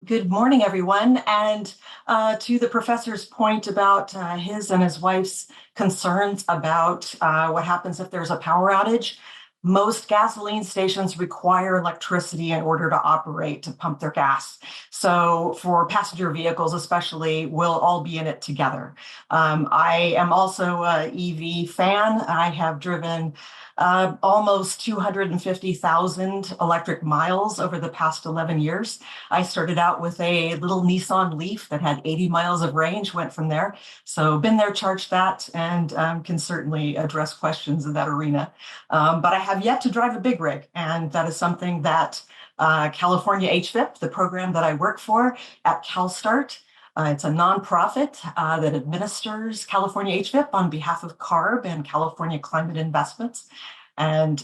Good morning, everyone. And to the professor's point about his and his wife's concerns about what happens if there's a power outage, most gasoline stations require electricity in order to operate, to pump their gas. So for passenger vehicles especially, we'll all be in it together. I am also an EV fan. I have driven almost 250,000 electric miles over the past 11 years. I started out with a little Nissan Leaf that had 80 miles of range, went from there. So been there, charged that, and can certainly address questions in that arena. But I have yet to drive a big rig, and that is something that California HVIP, the program that I work for at CalSTART, it's a nonprofit that administers California HVIP on behalf of CARB and California Climate Investments. And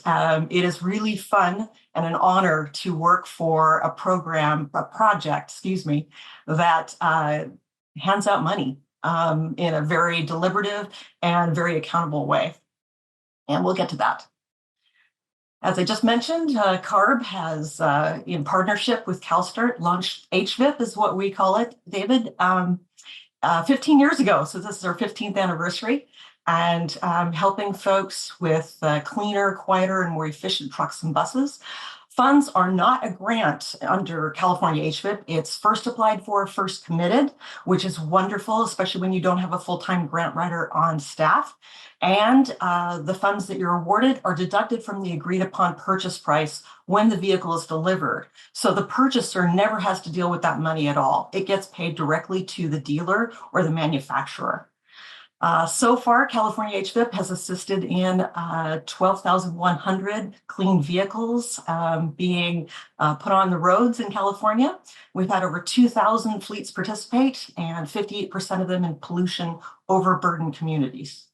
it is really fun and an honor to work for a project, that hands out money in a very deliberative and very accountable way. And we'll get to that. As I just mentioned, CARB has, in partnership with CalSTART, launched HVIP, is what we call it, David, 15 years ago. So this is our 15th anniversary, and helping folks with cleaner, quieter, and more efficient trucks and buses. Funds are not a grant under California HVIP. It's first applied for, first committed, which is wonderful, especially when you don't have a full-time grant writer on staff. And the funds that you're awarded are deducted from the agreed upon purchase price when the vehicle is delivered. So the purchaser never has to deal with that money at all. It gets paid directly to the dealer or the manufacturer. So far, California HVIP has assisted in 12,100 clean vehicles being put on the roads in California. We've had over 2,000 fleets participate, and 58% of them in pollution overburdened communities.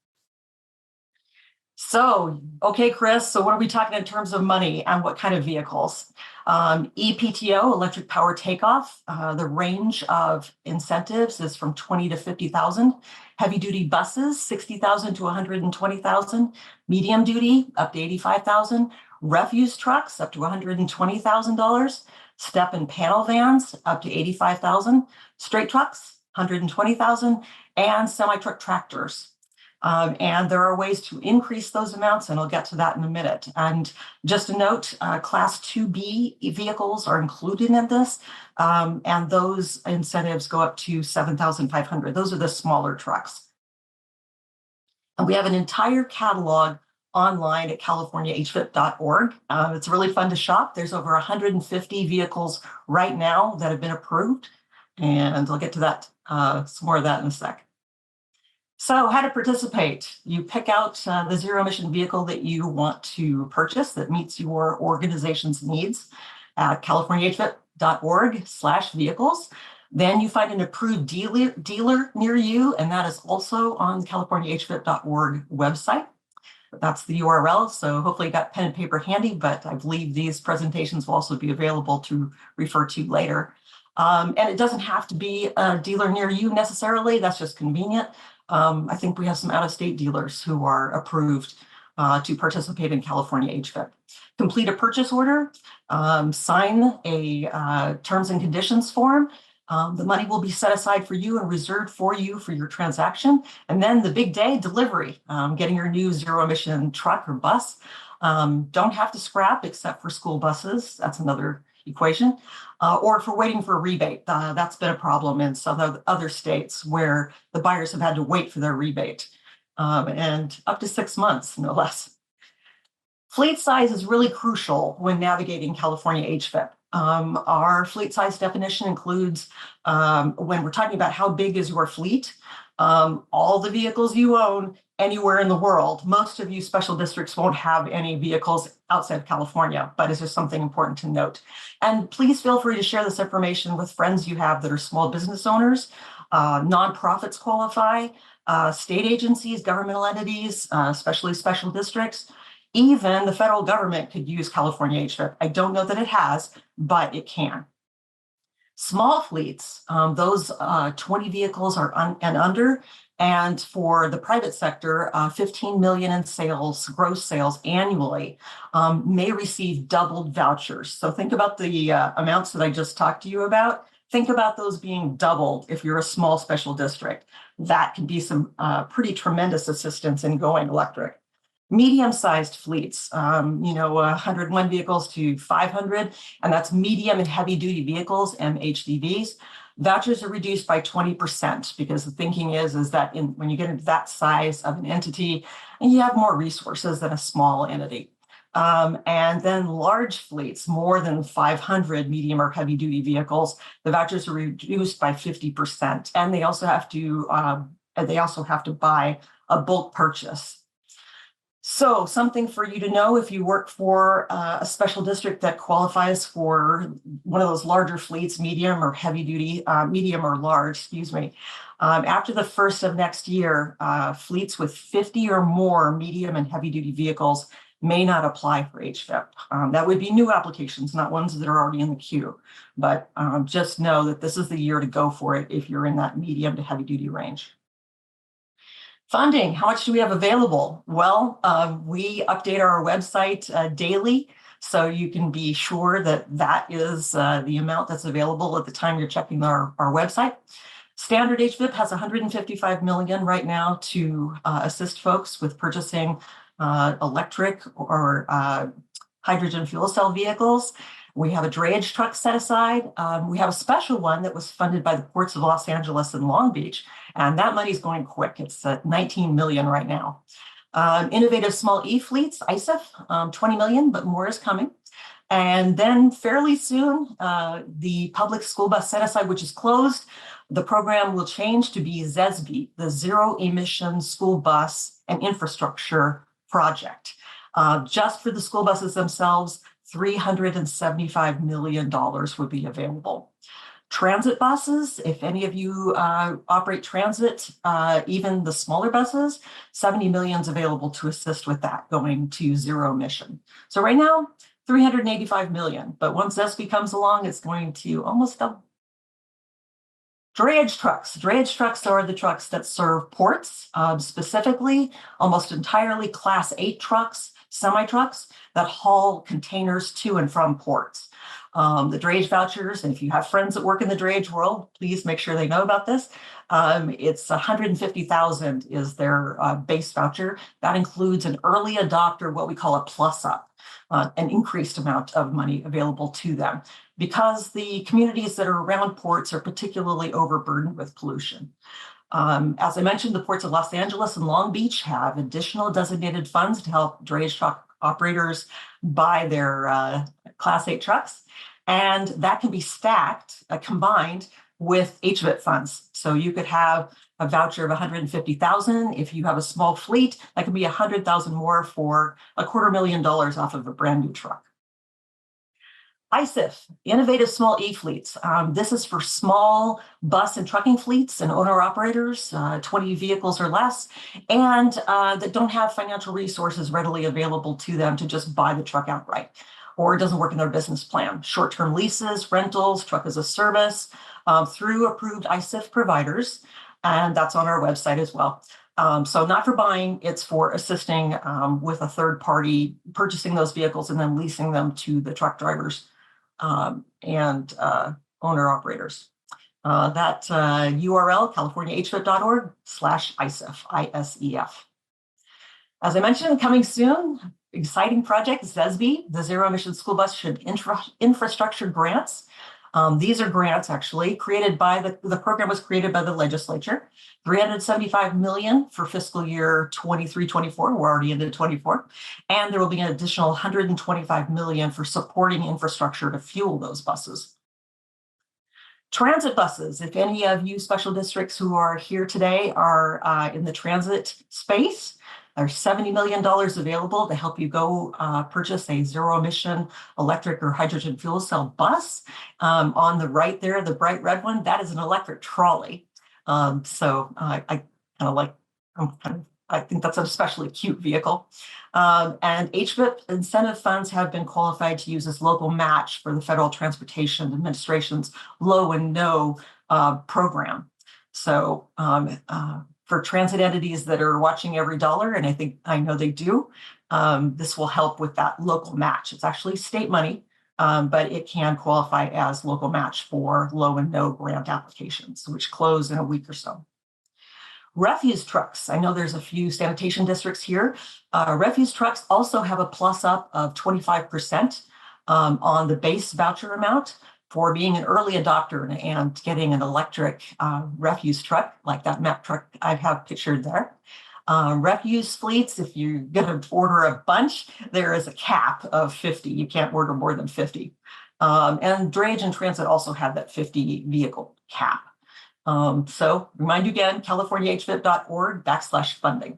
So, okay, Chris, so what are we talking in terms of money and what kind of vehicles? EPTO, electric power takeoff, the range of incentives is from 20 to 50,000. Heavy duty buses, 60,000 to 120,000. Medium duty, up to 85,000. Refuse trucks, up to $120,000. Step and panel vans, up to 85,000. Straight trucks, 120,000, and semi-truck tractors. And there are ways to increase those amounts, and I'll get to that in a minute. And just a note, Class 2B vehicles are included in this, and those incentives go up to 7,500. Those are the smaller trucks. And we have an entire catalog online at californiahvip.org. It's really fun to shop. There's over 150 vehicles right now that have been approved, and I'll get to that, some more of that in a sec. So how to participate? You pick out the zero emission vehicle that you want to purchase that meets your organization's needs at californiahvip.org/vehicles. Then you find an approved dealer near you, and that is also on the californiahvip.org website. That's the URL, so hopefully you got pen and paper handy, but I believe these presentations will also be available to refer to later. And it doesn't have to be a dealer near you necessarily, that's just convenient. I think we have some out-of-state dealers who are approved to participate in California HVIP. Complete a purchase order, sign a terms and conditions form. The money will be set aside for you and reserved for you for your transaction. And then the big day, delivery, getting your new zero emission truck or bus. Don't have to scrap except for school buses. That's another equation. Or if we're waiting for a rebate, that's been a problem in some other states where the buyers have had to wait for their rebate, and up to 6 months, no less. Fleet size is really crucial when navigating California HVIP. Our fleet size definition includes, when we're talking about how big is your fleet, all the vehicles you own anywhere in the world. Most of you special districts won't have any vehicles outside of California, but it's just something important to note. And please feel free to share this information with friends you have that are small business owners. Nonprofits qualify, state agencies, governmental entities, especially special districts. Even the federal government could use California HVIP. I don't know that it has, but it can. Small fleets, those 20 vehicles are and under, and for the private sector, 15 million in sales, gross sales annually, may receive doubled vouchers. So think about the amounts that I just talked to you about. Think about those being doubled if you're a small special district. That can be some pretty tremendous assistance in going electric. Medium-sized fleets, 101 vehicles to 500, and that's medium and heavy-duty vehicles, MHDVs. Vouchers are reduced by 20% because the thinking is that when you get into that size of an entity, you have more resources than a small entity. And then large fleets, more than 500 medium or heavy duty vehicles, the vouchers are reduced by 50%. And they also have to buy a bulk purchase. So something for you to know if you work for a special district that qualifies for one of those larger fleets, medium or heavy duty, medium or large, excuse me. After the 1st of next year, fleets with 50 or more medium and heavy duty vehicles may not apply for HVIP. That would be new applications, not ones that are already in the queue. But just know that this is the year to go for it if you're in that medium to heavy duty range. Funding, how much do we have available? Well, we update our website daily, so you can be sure that that is the amount that's available at the time you're checking our website. Standard HVIP has $155 million right now to assist folks with purchasing electric or hydrogen fuel cell vehicles. We have a drayage truck set aside. We have a special one that was funded by the ports of Los Angeles and Long Beach, and that money's going quick. It's at $19 million right now. Innovative small e-fleets, ISEF, $20 million, but more is coming. And then fairly soon, the public school bus set aside, which is closed, the program will change to be ZESB, the Zero Emission School Bus and Infrastructure Project. Just for the school buses themselves, $375 million would be available. Transit buses, if any of you operate transit, even the smaller buses, $70 million is available to assist with that going to zero emission. So right now, $385 million, but once ZESB comes along, it's going to almost double. Drayage trucks. Drayage trucks are the trucks that serve ports, specifically almost entirely Class 8 trucks, semi-trucks that haul containers to and from ports. The drayage vouchers, and if you have friends that work in the drayage world, please make sure they know about this. It's $150,000 is their base voucher. That includes an early adopter, what we call a plus up, an increased amount of money available to them, because the communities that are around ports are particularly overburdened with pollution. As I mentioned, the ports of Los Angeles and Long Beach have additional designated funds to help drayage truck operators buy their Class 8 trucks. And that can be stacked, combined with HVIP funds. So you could have a voucher of $150,000. If you have a small fleet, that could be $100,000 more for $250,000 off of a brand new truck. ISIF, Innovative Small E-Fleets. This is for small bus and trucking fleets and owner-operators, 20 vehicles or less, and that don't have financial resources readily available to them to just buy the truck outright, or it doesn't work in their business plan. Short-term leases, rentals, truck as a service, through approved ISIF providers, and that's on our website as well. So not for buying, it's for assisting with a third party purchasing those vehicles and then leasing them to the truck drivers and owner operators. That URL, californiahvip.org/ISEF, ISEF. As I mentioned, coming soon, exciting project, ZESB, the Zero Emission School Bus Infrastructure Grants. These are grants actually created by the program was created by the legislature, $375 million for fiscal year 23-24. We're already into 24. And there will be an additional $125 million for supporting infrastructure to fuel those buses. Transit buses, if any of you special districts who are here today are in the transit space, there's $70 million available to help you go purchase a zero emission electric or hydrogen fuel cell bus. On the right there, the bright red one, that is an electric trolley. So I think that's an especially cute vehicle. And HVIP incentive funds have been qualified to use as local match for the Federal Transportation Administration's low and no program. So for transit entities that are watching every dollar, and I know they do, this will help with that local match. It's actually state money, but it can qualify as local match for low and no grant applications, which close in a week or so. Refuse trucks. I know there's a few sanitation districts here. Refuse trucks also have a plus up of 25% on the base voucher amount for being an early adopter and getting an electric refuse truck like that map truck I have pictured there. Refuse fleets, if you're going to order a bunch, there is a cap of 50. You can't order more than 50. And drayage and transit also have that 50 vehicle cap. So remind you again, californiahvip.org/funding.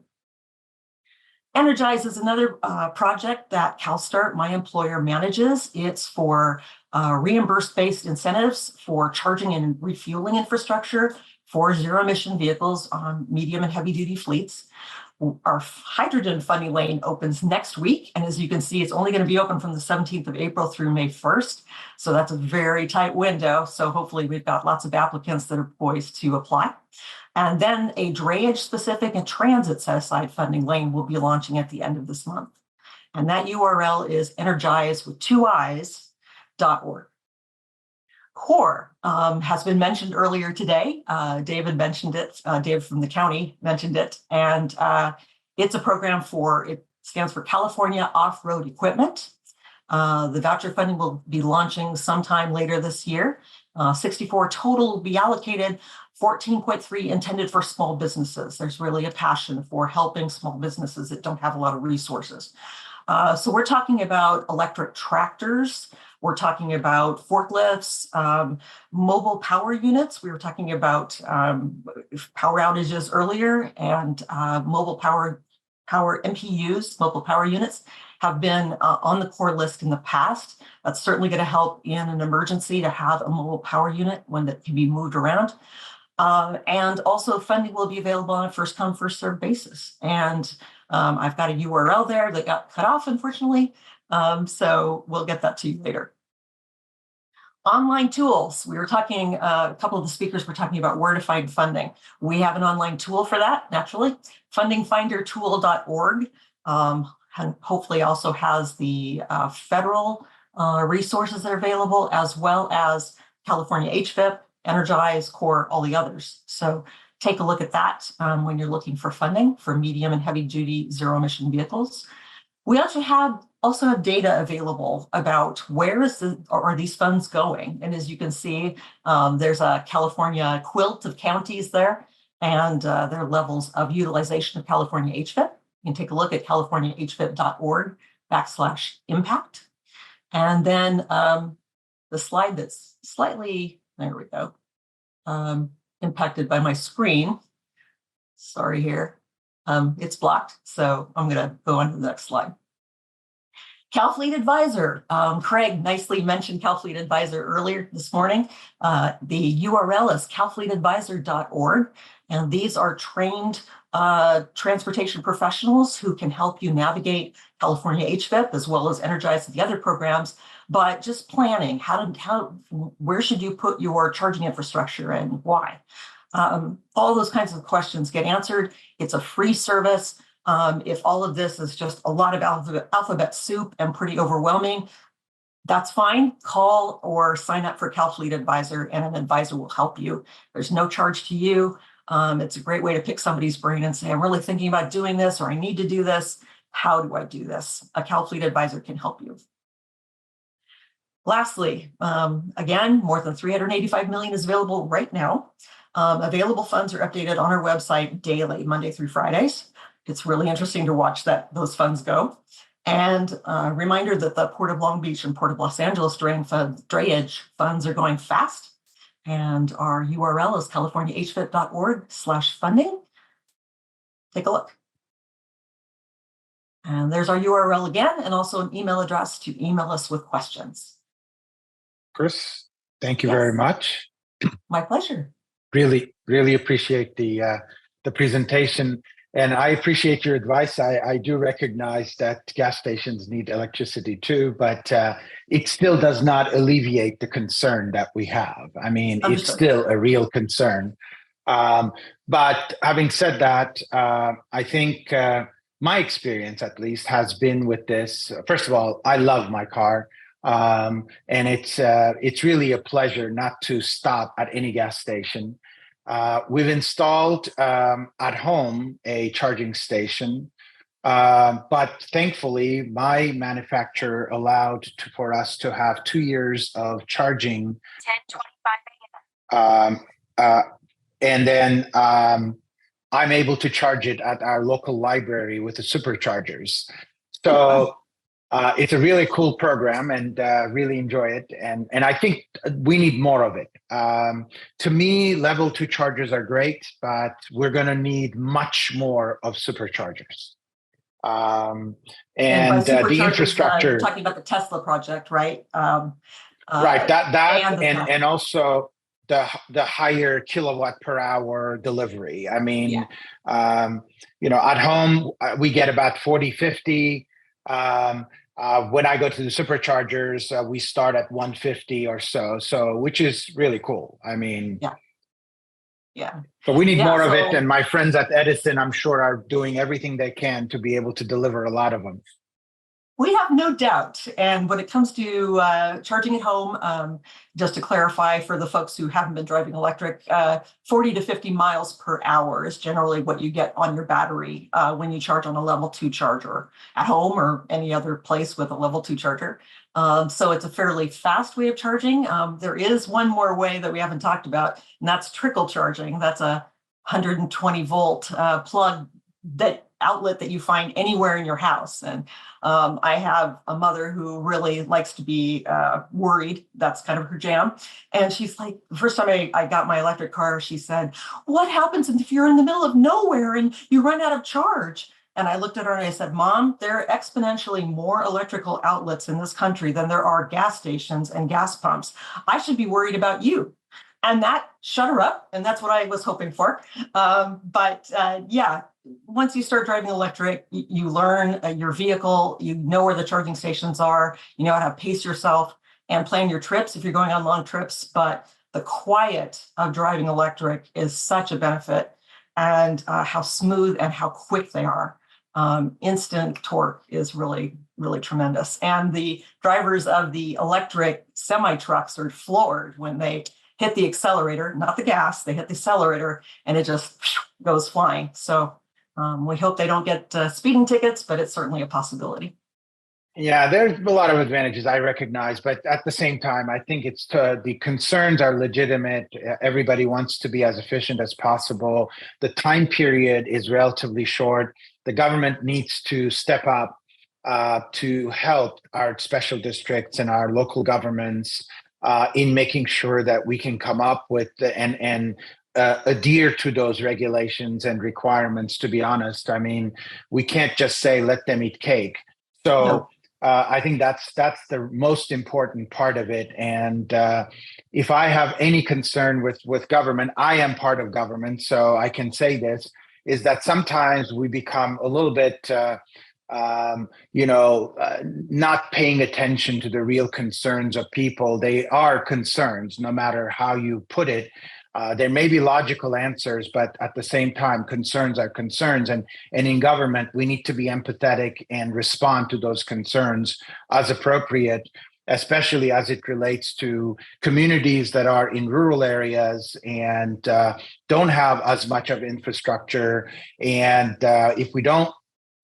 Energize is another project that CalSTART, my employer, manages. It's for reimbursed-based incentives for charging and refueling infrastructure for zero-emission vehicles on medium and heavy-duty fleets. Our hydrogen funding lane opens next week, and as you can see, it's only going to be open from the 17th of April through May 1st, so that's a very tight window, so hopefully we've got lots of applicants that are poised to apply. And then a drayage-specific and transit set-aside funding lane will be launching at the end of this month, and that URL is energize.org. CORE has been mentioned earlier today. David mentioned it, Dave from the county mentioned it, and it's a program it stands for California Off-Road Equipment. The voucher funding will be launching sometime later this year. 64 total will be allocated, 14.3 intended for small businesses. There's really a passion for helping small businesses that don't have a lot of resources. So we're talking about electric tractors. We're talking about forklifts, mobile power units. We were talking about power outages earlier, and mobile power MPUs, mobile power units, have been on the core list in the past. That's certainly going to help in an emergency to have a mobile power unit, one that can be moved around. And also funding will be available on a first come, first served basis. And I've got a URL there that got cut off, unfortunately. So we'll get that to you later. Online tools. We were talking, a couple of the speakers were talking about where to find funding. We have an online tool for that, naturally, fundingfindertool.org. And hopefully also has the federal resources that are available, as well as California HVIP, Energize, CORE, all the others. So take a look at that when you're looking for funding for medium and heavy duty zero emission vehicles. We also have data available about where are these funds going. And as you can see, there's a California quilt of counties there, and their levels of utilization of California HVIP. You can take a look at californiahvip.org/impact. And then the slide that's slightly, there we go, impacted by my screen. Sorry here. It's blocked, so I'm going to go on to the next slide. CalFleet Advisor. Craig nicely mentioned CalFleet Advisor earlier this morning. The URL is calfleetadvisor.org, and these are trained transportation professionals who can help you navigate California HVIP as well as Energize the other programs. But just planning, where should you put your charging infrastructure and why? All those kinds of questions get answered. It's a free service. If all of this is just a lot of alphabet soup and pretty overwhelming, that's fine. Call or sign up for CalFleet Advisor, and an advisor will help you. There's no charge to you. It's a great way to pick somebody's brain and say, I'm really thinking about doing this, or I need to do this. How do I do this? A CalFleet Advisor can help you. Lastly, again, more than $385 million is available right now. Available funds are updated on our website daily, Monday through Fridays. It's really interesting to watch those funds go. And a reminder that the Port of Long Beach and Port of Los Angeles drayage funds are going fast. And our URL is californiahvip.org/funding. Take a look. And there's our URL again, and also an email address to email us with questions. Chris, thank you very much. My pleasure. Really, really appreciate the presentation. And I appreciate your advice. I do recognize that gas stations need electricity too, but it still does not alleviate the concern that we have. I mean, it's still a real concern. But having said that, I think my experience, at least, has been with this. First of all, I love my car. And it's really a pleasure not to stop at any gas station. We've installed at home a charging station, but thankfully, my manufacturer allowed for us to have 2 years of charging. 10:25 a.m. And then I'm able to charge it at our local library with the superchargers. So it's a really cool program, and really enjoy it. And I think we need more of it. To me, level 2 chargers are great, but we're going to need much more of superchargers. And the you're infrastructure. talking about the Tesla project, right? Right. That and and also the higher kilowatt per hour delivery. I mean, at home we get about 40, 50. When I go to the superchargers, we start at 150 or so, which is really cool. I mean, yeah. So we need more of it, and my friends at Edison, I'm sure, are doing everything they can to be able to deliver a lot of them. We have no doubt. And when it comes to charging at home, just to clarify for the folks who haven't been driving electric, 40 to 50 miles per hour is generally what you get on your battery when you charge on a level 2 charger at home or any other place with a level 2 charger. So it's a fairly fast way of charging. There is one more way that we haven't talked about, and that's trickle charging. That's a 120 volt plug outlet that you find anywhere in your house. And I have a mother who really likes to be worried. That's kind of her jam. And she's like, the first time I got my electric car, she said, what happens if you're in the middle of nowhere and you run out of charge? And I looked at her and I said, Mom, there are exponentially more electrical outlets in this country than there are gas stations and gas pumps. I should be worried about you. And that shut her up. And that's what I was hoping for. Once you start driving electric, you learn your vehicle, you know where the charging stations are, you know how to pace yourself and plan your trips if you're going on long trips. But the quiet of driving electric is such a benefit, and how smooth and how quick they are. Instant torque is really, really tremendous. And the drivers of the electric semi-trucks are floored when they hit the accelerator, not the gas, they hit the accelerator and it just goes flying. So we hope they don't get speeding tickets, but it's certainly a possibility. Yeah, there's a lot of advantages I recognize, but at the same time, I think the concerns are legitimate. Everybody wants to be as efficient as possible. The time period is relatively short. The government needs to step up to help our special districts and our local governments in making sure that we can come up with and adhere to those regulations and requirements. To be honest, I mean, we can't just say let them eat cake. So. No. I think that's the most important part of it. And if I have any concern with government, I am part of government, so I can say this, is that sometimes we become a little bit, not paying attention to the real concerns of people. They are concerns, no matter how you put it. There may be logical answers, but at the same time, concerns are concerns. And in government, we need to be empathetic and respond to those concerns as appropriate, especially as it relates to communities that are in rural areas and don't have as much of infrastructure. And if we don't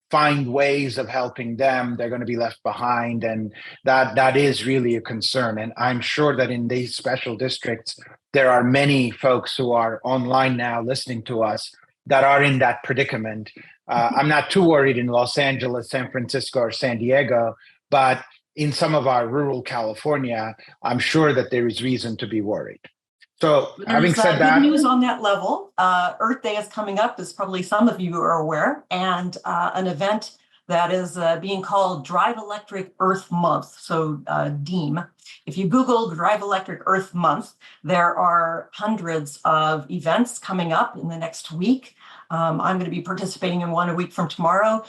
find ways of helping them, they're going to be left behind. And that is really a concern. And I'm sure that in these special districts, there are many folks who are online now listening to us that are in that predicament. I'm not too worried in Los Angeles, San Francisco, or San Diego, but in some of our rural California, I'm sure that there is reason to be worried. So having said that, good news on that level. Earth Day is coming up, as probably some of you are aware, and an event that is being called Drive Electric Earth Month, so DEEM. If you Google Drive Electric Earth Month, there are hundreds of events coming up in the next week. I'm going to be participating in one a week from tomorrow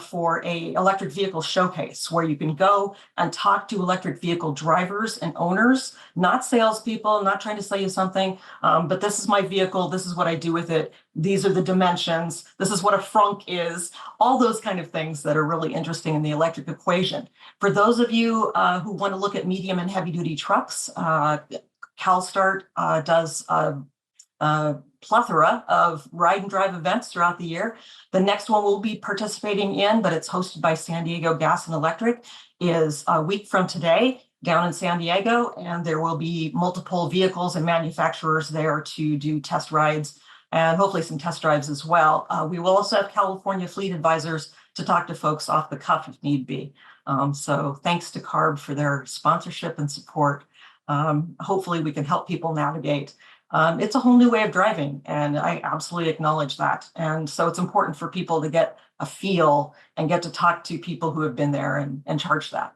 for a electric vehicle showcase where you can go and talk to electric vehicle drivers and owners, not salespeople, not trying to sell you something, but this is my vehicle. This is what I do with it. These are the dimensions. This is what a frunk is. All those kind of things that are really interesting in the electric equation. For those of you who want to look at medium and heavy duty trucks, CalStart does a plethora of ride and drive events throughout the year. The next one we'll be participating in, but it's hosted by San Diego Gas and Electric, is a week from today down in San Diego, and there will be multiple vehicles and manufacturers there to do test rides and hopefully some test drives as well. We will also have California fleet advisors to talk to folks off the cuff if need be. So thanks to CARB for their sponsorship and support. Hopefully we can help people navigate. It's a whole new way of driving, and I absolutely acknowledge that. And so it's important for people to get a feel and get to talk to people who have been there and charge that.